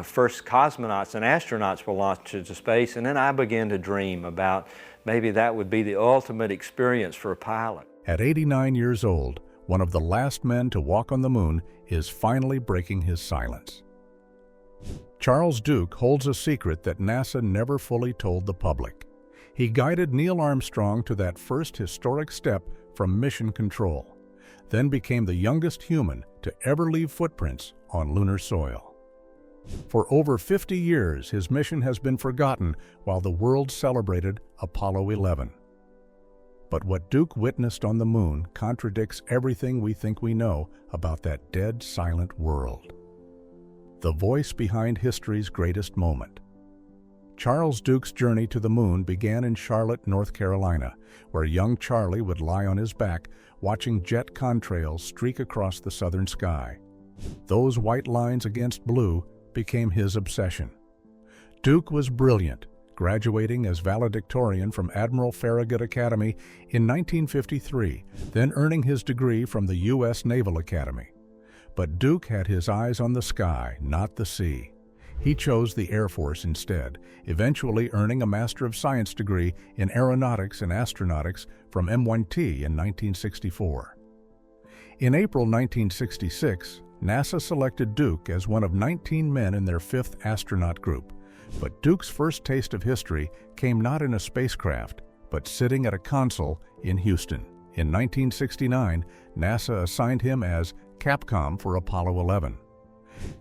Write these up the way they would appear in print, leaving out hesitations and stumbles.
first cosmonauts and astronauts were launched into space, and then I began to dream about maybe that would be the ultimate experience for a pilot. At 89 years old, one of the last men to walk on the moon is finally breaking his silence. Charles Duke holds a secret that NASA never fully told the public. He guided Neil Armstrong to that first historic step from mission control, then became the youngest human to ever leave footprints on lunar soil. For over 50 years, his mission has been forgotten while the world celebrated Apollo 11. But what Duke witnessed on the moon contradicts everything we think we know about that dead, silent world. The voice behind history's greatest moment. Charles Duke's journey to the moon began in Charlotte, North Carolina, where young Charlie would lie on his back watching jet contrails streak across the southern sky. Those white lines against blue became his obsession. Duke was brilliant, graduating as valedictorian from Admiral Farragut Academy in 1953, then earning his degree from the U.S. Naval Academy. But Duke had his eyes on the sky, not the sea. He chose the Air Force instead, eventually earning a Master of Science degree in Aeronautics and Astronautics from MIT in 1964. In April 1966, NASA selected Duke as one of 19 men in their 5th astronaut group. But Duke's first taste of history came not in a spacecraft, but sitting at a console in Houston. In 1969, NASA assigned him as Capcom for Apollo 11.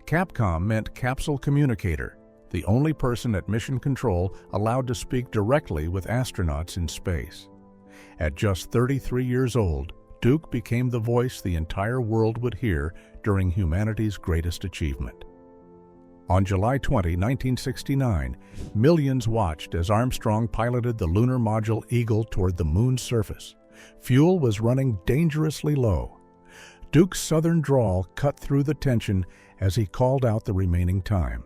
Capcom meant Capsule Communicator, the only person at mission control allowed to speak directly with astronauts in space. At just 33 years old, Duke became the voice the entire world would hear during humanity's greatest achievement. On July 20, 1969, millions watched as Armstrong piloted the lunar module Eagle toward the moon's surface. Fuel was running dangerously low. Duke's southern drawl cut through the tension as he called out the remaining time.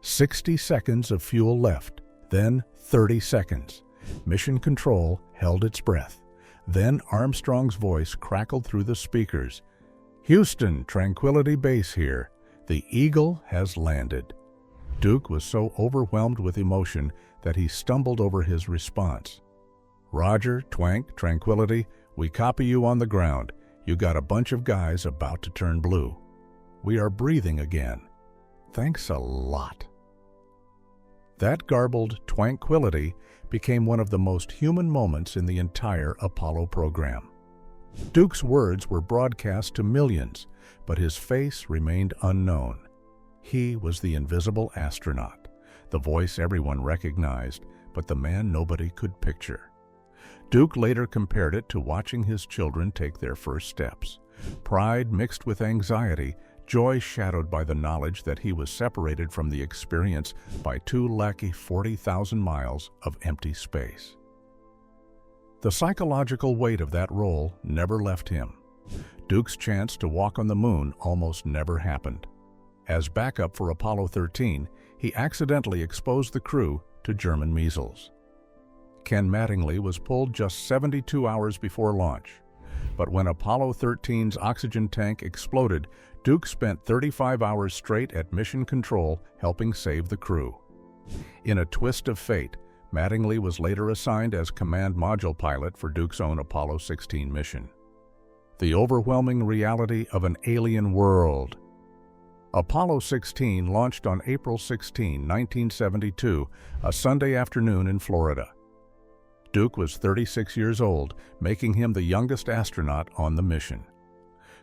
60 seconds of fuel left, then 30 seconds. Mission Control held its breath. Then Armstrong's voice crackled through the speakers. "Houston, Tranquility Base here. The Eagle has landed." Duke was so overwhelmed with emotion that he stumbled over his response. "Roger, Twank, Tranquility, we copy you on the ground. You got a bunch of guys about to turn blue. We are breathing again. Thanks a lot." That garbled Twanquility became one of the most human moments in the entire Apollo program. Duke's words were broadcast to millions, but his face remained unknown. He was the invisible astronaut, the voice everyone recognized, but the man nobody could picture. Duke later compared it to watching his children take their first steps. Pride mixed with anxiety, joy shadowed by the knowledge that he was separated from the experience by 240,000 miles of empty space. The psychological weight of that role never left him. Duke's chance to walk on the moon almost never happened. As backup for Apollo 13, he accidentally exposed the crew to German measles. Ken Mattingly was pulled just 72 hours before launch. But when Apollo 13's oxygen tank exploded, Duke spent 35 hours straight at mission control helping save the crew. In a twist of fate, Mattingly was later assigned as command module pilot for Duke's own Apollo 16 mission. The overwhelming reality of an alien world. Apollo 16 launched on April 16, 1972, a Sunday afternoon in Florida. Duke was 36 years old, making him the youngest astronaut on the mission.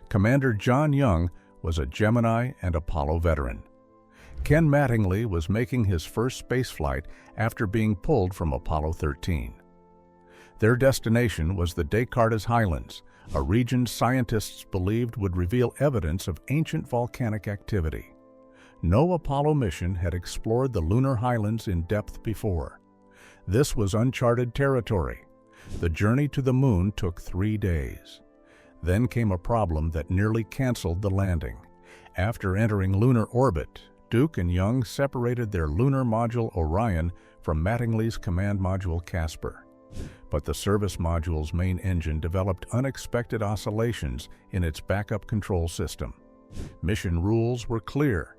Commander John Young was a Gemini and Apollo veteran. Ken Mattingly was making his first spaceflight after being pulled from Apollo 13. Their destination was the Descartes Highlands, a region scientists believed would reveal evidence of ancient volcanic activity. No Apollo mission had explored the lunar highlands in depth before. This was uncharted territory. The journey to the moon took 3 days. Then came a problem that nearly canceled the landing. After entering lunar orbit, Duke and Young separated their lunar module Orion from Mattingly's command module Casper. But the service module's main engine developed unexpected oscillations in its backup control system. Mission rules were clear.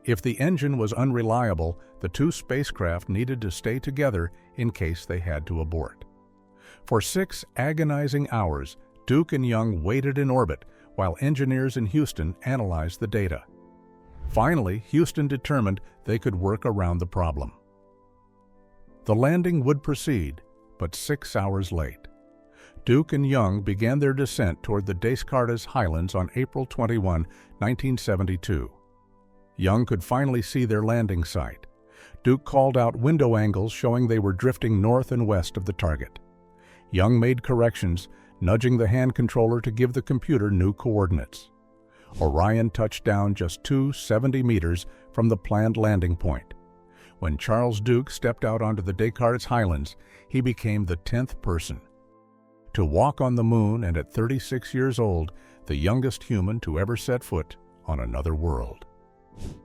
If the engine was unreliable, the two spacecraft needed to stay together in case they had to abort. For 6 agonizing hours, Duke and Young waited in orbit while engineers in Houston analyzed the data. Finally, Houston determined they could work around the problem. The landing would proceed, but 6 hours late. Duke and Young began their descent toward the Descartes Highlands on April 21, 1972. Young could finally see their landing site. Duke called out window angles showing they were drifting north and west of the target. Young made corrections, nudging the hand controller to give the computer new coordinates. Orion touched down just 270 meters from the planned landing point. When Charles Duke stepped out onto the Descartes Highlands, he became the 10th person to walk on the moon, and at 36 years old, the youngest human to ever set foot on another world.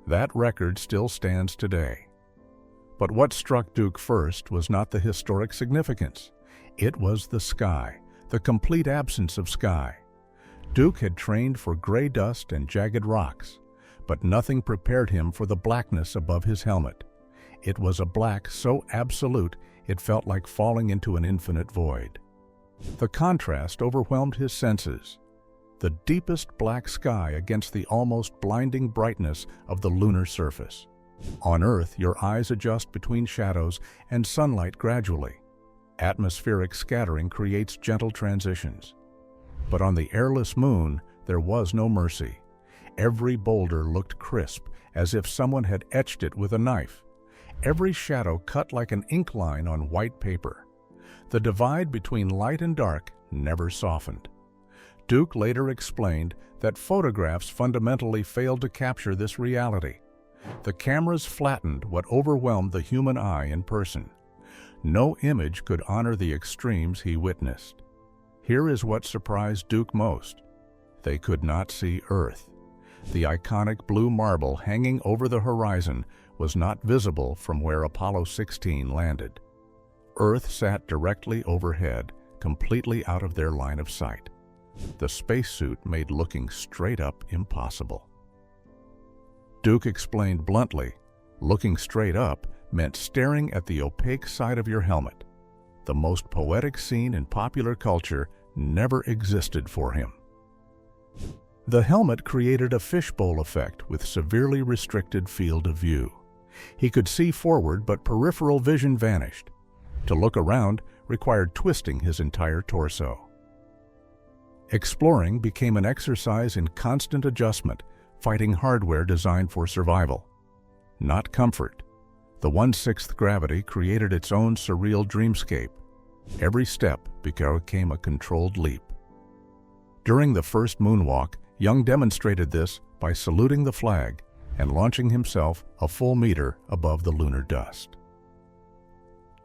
That record still stands today. But what struck Duke first was not the historic significance. It was the sky, the complete absence of sky. Duke had trained for gray dust and jagged rocks, but nothing prepared him for the blackness above his helmet. It was a black so absolute it felt like falling into an infinite void. The contrast overwhelmed his senses. The deepest black sky against the almost blinding brightness of the lunar surface. On Earth, your eyes adjust between shadows and sunlight gradually. Atmospheric scattering creates gentle transitions. But on the airless moon, there was no mercy. Every boulder looked crisp, as if someone had etched it with a knife. Every shadow cut like an ink line on white paper. The divide between light and dark never softened. Duke later explained that photographs fundamentally failed to capture this reality. The cameras flattened what overwhelmed the human eye in person. No image could honor the extremes he witnessed. Here is what surprised Duke most. They could not see Earth. The iconic blue marble hanging over the horizon was not visible from where Apollo 16 landed. Earth sat directly overhead, completely out of their line of sight. The spacesuit made looking straight up impossible. Duke explained bluntly, looking straight up meant staring at the opaque side of your helmet. The most poetic scene in popular culture never existed for him. The helmet created a fishbowl effect with severely restricted field of view. He could see forward, but peripheral vision vanished. To look around required twisting his entire torso. Exploring became an exercise in constant adjustment, fighting hardware designed for survival, not comfort. The 1/6 gravity created its own surreal dreamscape. Every step became a controlled leap. During the first moonwalk, Young demonstrated this by saluting the flag and launching himself a full meter above the lunar dust.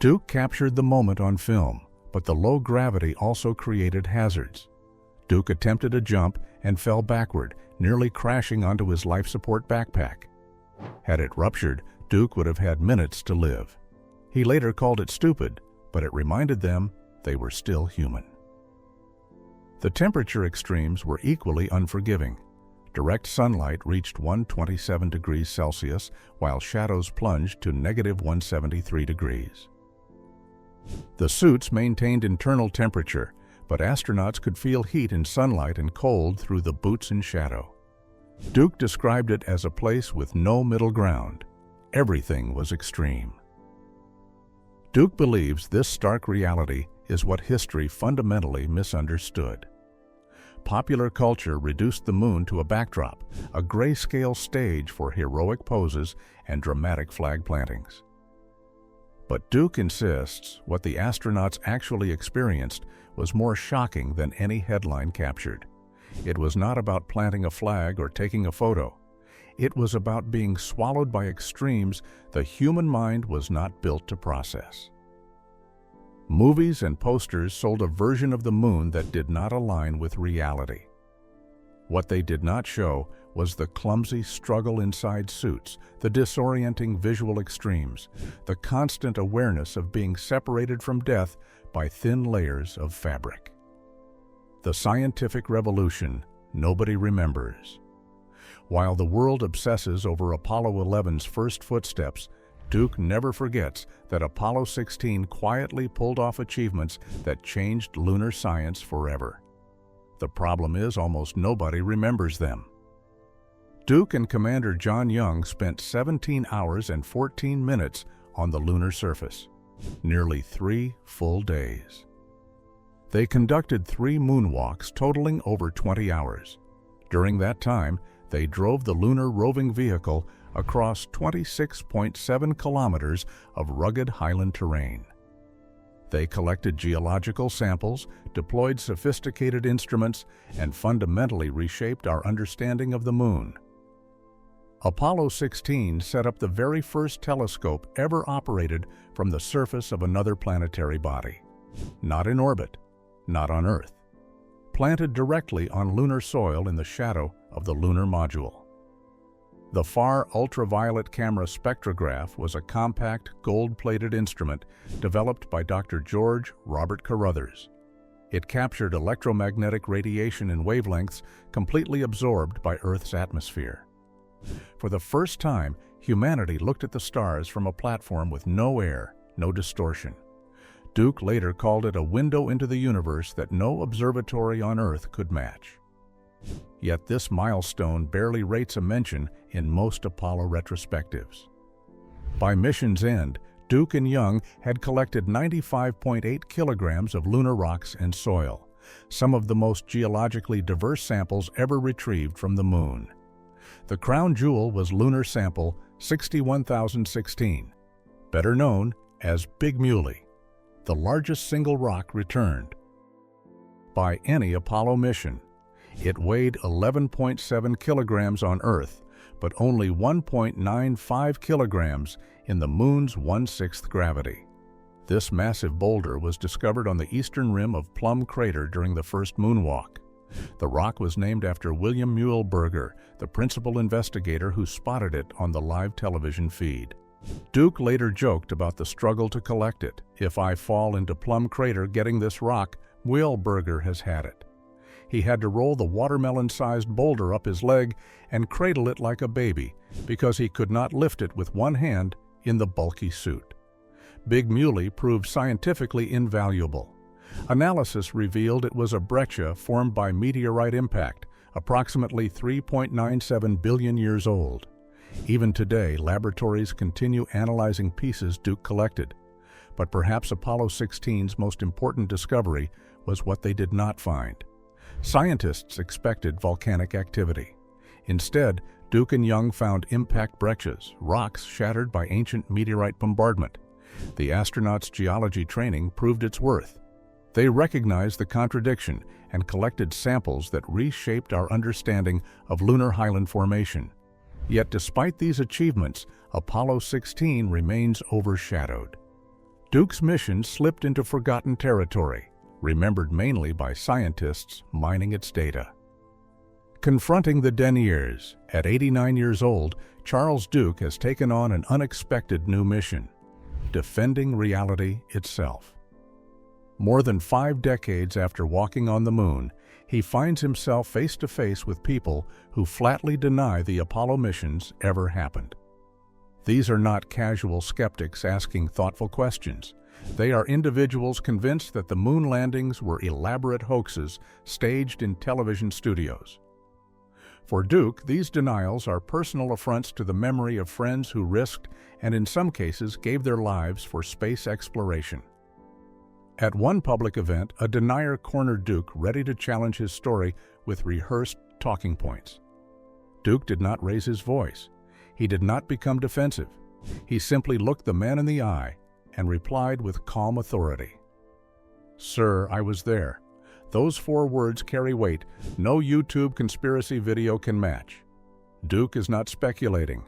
Duke captured the moment on film, but the low gravity also created hazards. Duke attempted a jump and fell backward, nearly crashing onto his life support backpack. Had it ruptured, Duke would have had minutes to live. He later called it stupid, but it reminded them they were still human. The temperature extremes were equally unforgiving. Direct sunlight reached 127 degrees Celsius, while shadows plunged to -173 degrees. The suits maintained internal temperature, but astronauts could feel heat in sunlight and cold through the boots in shadow. Duke described it as a place with no middle ground. Everything was extreme. Duke believes this stark reality is what history fundamentally misunderstood. Popular culture reduced the moon to a backdrop, a grayscale stage for heroic poses and dramatic flag plantings. But Duke insists what the astronauts actually experienced was more shocking than any headline captured. It was not about planting a flag or taking a photo. It was about being swallowed by extremes the human mind was not built to process. Movies and posters sold a version of the moon that did not align with reality. What they did not show was the clumsy struggle inside suits, the disorienting visual extremes, the constant awareness of being separated from death by thin layers of fabric. The scientific revolution nobody remembers. While the world obsesses over Apollo 11's first footsteps, Duke never forgets that Apollo 16 quietly pulled off achievements that changed lunar science forever. The problem is almost nobody remembers them. Duke and Commander John Young spent 17 hours and 14 minutes on the lunar surface, nearly 3 full days. They conducted 3 moonwalks totaling over 20 hours. During that time, they drove the lunar roving vehicle across 26.7 kilometers of rugged highland terrain. They collected geological samples, deployed sophisticated instruments, and fundamentally reshaped our understanding of the moon. Apollo 16 set up the very first telescope ever operated from the surface of another planetary body. Not in orbit, not on Earth. Planted directly on lunar soil in the shadow of the lunar module. The Far Ultraviolet Camera Spectrograph was a compact, gold-plated instrument developed by Dr. George Robert Carruthers. It captured electromagnetic radiation in wavelengths completely absorbed by Earth's atmosphere. For the first time, humanity looked at the stars from a platform with no air, no distortion. Duke later called it a window into the universe that no observatory on Earth could match. Yet this milestone barely rates a mention in most Apollo retrospectives. By mission's end, Duke and Young had collected 95.8 kilograms of lunar rocks and soil, some of the most geologically diverse samples ever retrieved from the moon. The crown jewel was lunar sample 61,016, better known as Big Muley, the largest single rock returned by any Apollo mission. It weighed 11.7 kilograms on Earth, but only 1.95 kilograms in the moon's 1/6 gravity. This massive boulder was discovered on the eastern rim of Plum Crater during the first moonwalk. The rock was named after William Muehlberger, the principal investigator who spotted it on the live television feed. Duke later joked about the struggle to collect it. "If I fall into Plum Crater getting this rock, Muehlberger has had it." He had to roll the watermelon-sized boulder up his leg and cradle it like a baby because he could not lift it with one hand in the bulky suit. Big Muley proved scientifically invaluable. Analysis revealed it was a breccia formed by meteorite impact, approximately 3.97 billion years old. Even today, laboratories continue analyzing pieces Duke collected. But perhaps Apollo 16's most important discovery was what they did not find. Scientists expected volcanic activity. Instead, Duke and Young found impact breccias, rocks shattered by ancient meteorite bombardment. The astronauts' geology training proved its worth. They recognized the contradiction and collected samples that reshaped our understanding of lunar highland formation. Yet despite these achievements, Apollo 16 remains overshadowed. Duke's mission slipped into forgotten territory, remembered mainly by scientists mining its data. Confronting the deniers, at 89 years old, Charles Duke has taken on an unexpected new mission: defending reality itself. More than 5 decades after walking on the moon, he finds himself face to face with people who flatly deny the Apollo missions ever happened. These are not casual skeptics asking thoughtful questions. They are individuals convinced that the moon landings were elaborate hoaxes staged in television studios. For Duke, these denials are personal affronts to the memory of friends who risked and in some cases gave their lives for space exploration. At one public event, a denier cornered Duke, ready to challenge his story with rehearsed talking points. Duke did not raise his voice. He did not become defensive. He simply looked the man in the eye and replied with calm authority. "Sir, I was there. Those 4 words carry weight no YouTube conspiracy video can match." Duke is not speculating.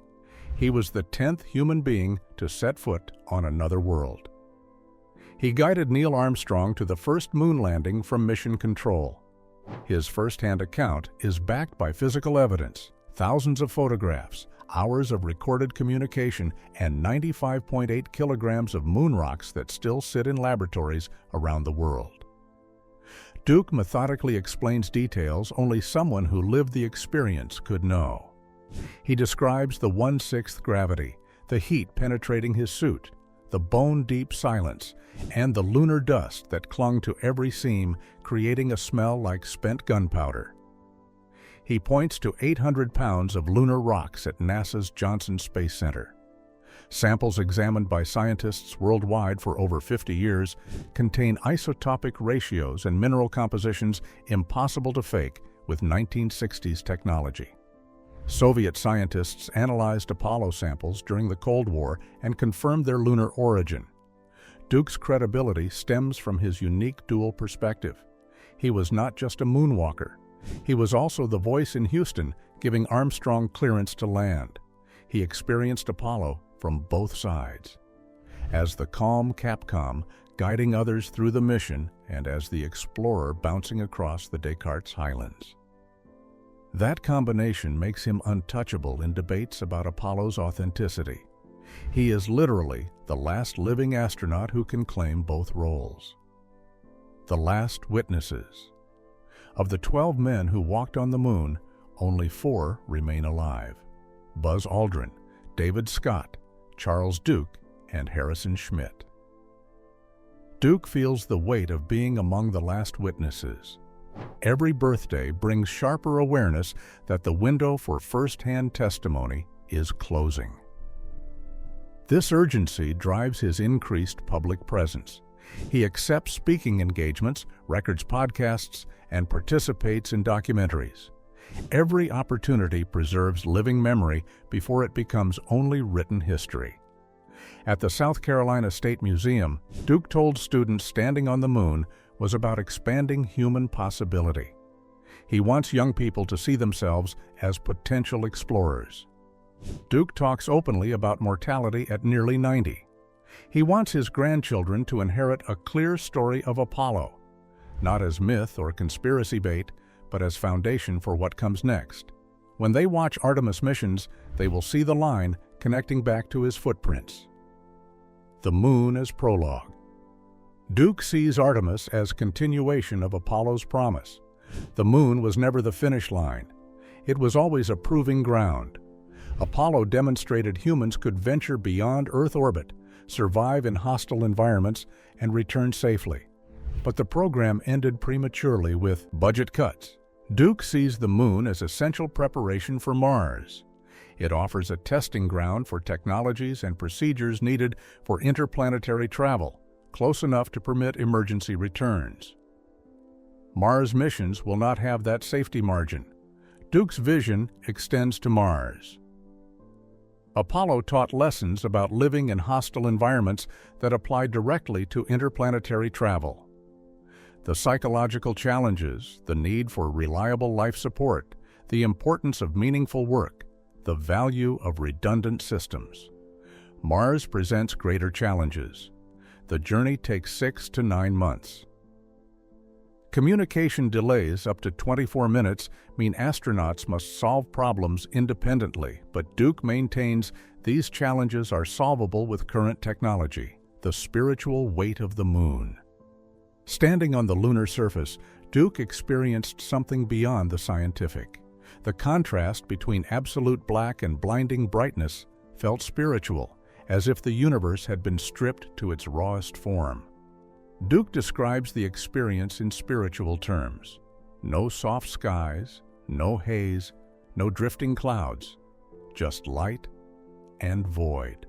He was the 10th human being to set foot on another world. He guided Neil Armstrong to the first moon landing from Mission Control. His first-hand account is backed by physical evidence, thousands of photographs, hours of recorded communication, and 95.8 kilograms of moon rocks that still sit in laboratories around the world. Duke methodically explains details only someone who lived the experience could know. He describes the 1/6 gravity, the heat penetrating his suit, the bone-deep silence, and the lunar dust that clung to every seam, creating a smell like spent gunpowder. He points to 800 pounds of lunar rocks at NASA's Johnson Space Center. Samples examined by scientists worldwide for over 50 years contain isotopic ratios and mineral compositions impossible to fake with 1960s technology. Soviet scientists analyzed Apollo samples during the Cold War and confirmed their lunar origin. Duke's credibility stems from his unique dual perspective. He was not just a moonwalker. He was also the voice in Houston giving Armstrong clearance to land. He experienced Apollo from both sides. As the calm Capcom guiding others through the mission and as the explorer bouncing across the Descartes Highlands. That combination makes him untouchable in debates about Apollo's authenticity. He is literally the last living astronaut who can claim both roles. The last witnesses. Of the 12 men who walked on the moon, only 4 remain alive: Buzz Aldrin, David Scott, Charles Duke, and Harrison Schmitt. Duke feels the weight of being among the last witnesses. Every birthday brings sharper awareness that the window for first-hand testimony is closing. This urgency drives his increased public presence. He accepts speaking engagements, records podcasts, and participates in documentaries. Every opportunity preserves living memory before it becomes only written history. At the South Carolina State Museum, Duke told students standing on the moon was about expanding human possibility. He wants young people to see themselves as potential explorers. Duke talks openly about mortality at nearly 90. He wants his grandchildren to inherit a clear story of Apollo, not as myth or conspiracy bait, but as foundation for what comes next. When they watch Artemis missions, they will see the line connecting back to his footprints. The moon as prologue. Duke sees Artemis as continuation of Apollo's promise. The moon was never the finish line. It was always a proving ground. Apollo demonstrated humans could venture beyond Earth orbit, survive in hostile environments, and return safely. But the program ended prematurely with budget cuts. Duke sees the moon as essential preparation for Mars. It offers a testing ground for technologies and procedures needed for interplanetary travel, close enough to permit emergency returns. Mars missions will not have that safety margin. Duke's vision extends to Mars. Apollo taught lessons about living in hostile environments that apply directly to interplanetary travel. The psychological challenges, the need for reliable life support, the importance of meaningful work, the value of redundant systems. Mars presents greater challenges. The journey takes 6 to 9 months. Communication delays up to 24 minutes mean astronauts must solve problems independently, but Duke maintains these challenges are solvable with current technology. The spiritual weight of the moon. Standing on the lunar surface, Duke experienced something beyond the scientific. The contrast between absolute black and blinding brightness felt spiritual, as if the universe had been stripped to its rawest form. Duke describes the experience in spiritual terms. No soft skies, no haze, no drifting clouds, just light and void.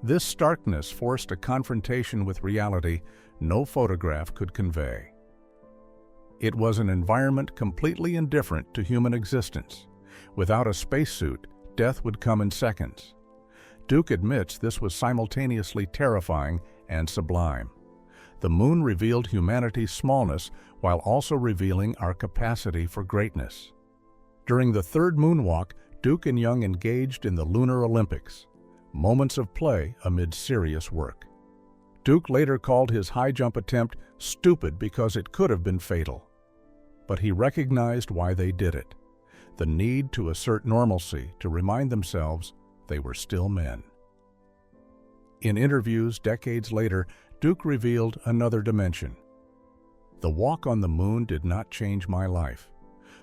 This starkness forced a confrontation with reality no photograph could convey. It was an environment completely indifferent to human existence. Without a spacesuit, death would come in seconds. Duke admits this was simultaneously terrifying and sublime. The moon revealed humanity's smallness while also revealing our capacity for greatness. During the third moonwalk, Duke and Young engaged in the Lunar Olympics, moments of play amid serious work. Duke later called his high jump attempt stupid because it could have been fatal. But he recognized why they did it: the need to assert normalcy, to remind themselves they were still men. In interviews decades later, Duke revealed another dimension. The walk on the moon did not change my life.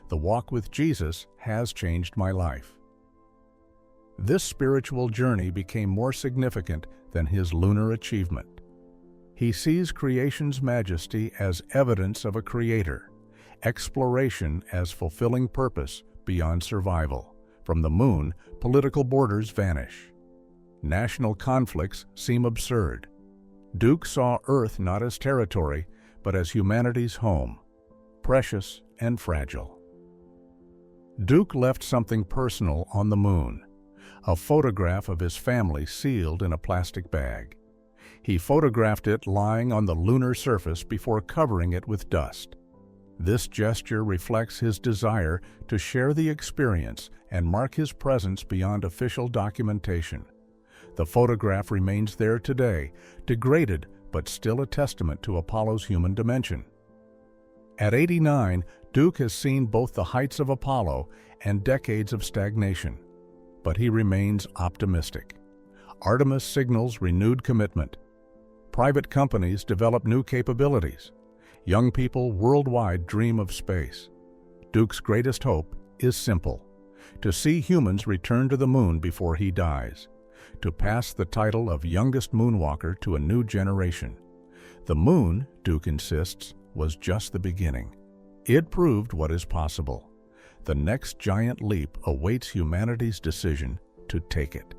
The walk with Jesus has changed my life. This spiritual journey became more significant than his lunar achievement. He sees creation's majesty as evidence of a creator, exploration as fulfilling purpose beyond survival. From the moon, political borders vanish. National conflicts seem absurd. Duke saw Earth not as territory, but as humanity's home, precious and fragile. Duke left something personal on the moon, a photograph of his family sealed in a plastic bag. He photographed it lying on the lunar surface before covering it with dust. This gesture reflects his desire to share the experience and mark his presence beyond official documentation. The photograph remains there today, degraded but still a testament to Apollo's human dimension. At 89, Duke has seen both the heights of Apollo and decades of stagnation, but he remains optimistic. Artemis signals renewed commitment. Private companies develop new capabilities. Young people worldwide dream of space. Duke's greatest hope is simple: to see humans return to the moon before he dies, to pass the title of youngest moonwalker to a new generation. The moon, Duke insists, was just the beginning. It proved what is possible. The next giant leap awaits humanity's decision to take it.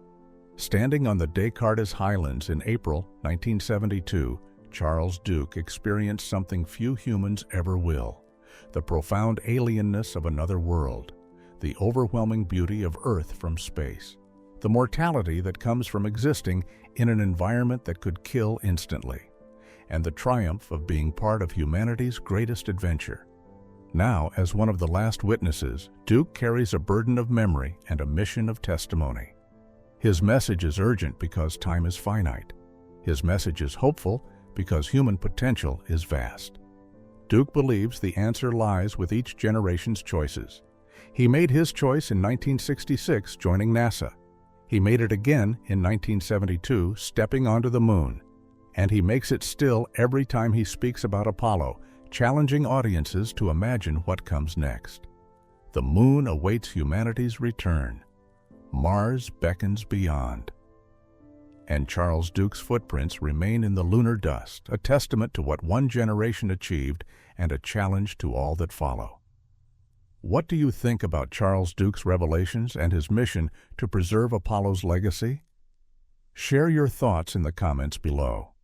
Standing on the Descartes Highlands in April 1972, Charles Duke experienced something few humans ever will: the profound alienness of another world, the overwhelming beauty of Earth from space, the mortality that comes from existing in an environment that could kill instantly, and the triumph of being part of humanity's greatest adventure. Now, as one of the last witnesses, Duke carries a burden of memory and a mission of testimony. His message is urgent because time is finite. His message is hopeful because human potential is vast. Duke believes the answer lies with each generation's choices. He made his choice in 1966, joining NASA. He made it again in 1972, stepping onto the moon. And he makes it still every time he speaks about Apollo, challenging audiences to imagine what comes next. The moon awaits humanity's return. Mars beckons beyond. And Charles Duke's footprints remain in the lunar dust, a testament to what one generation achieved and a challenge to all that follow. What do you think about Charles Duke's revelations and his mission to preserve Apollo's legacy? Share your thoughts in the comments below.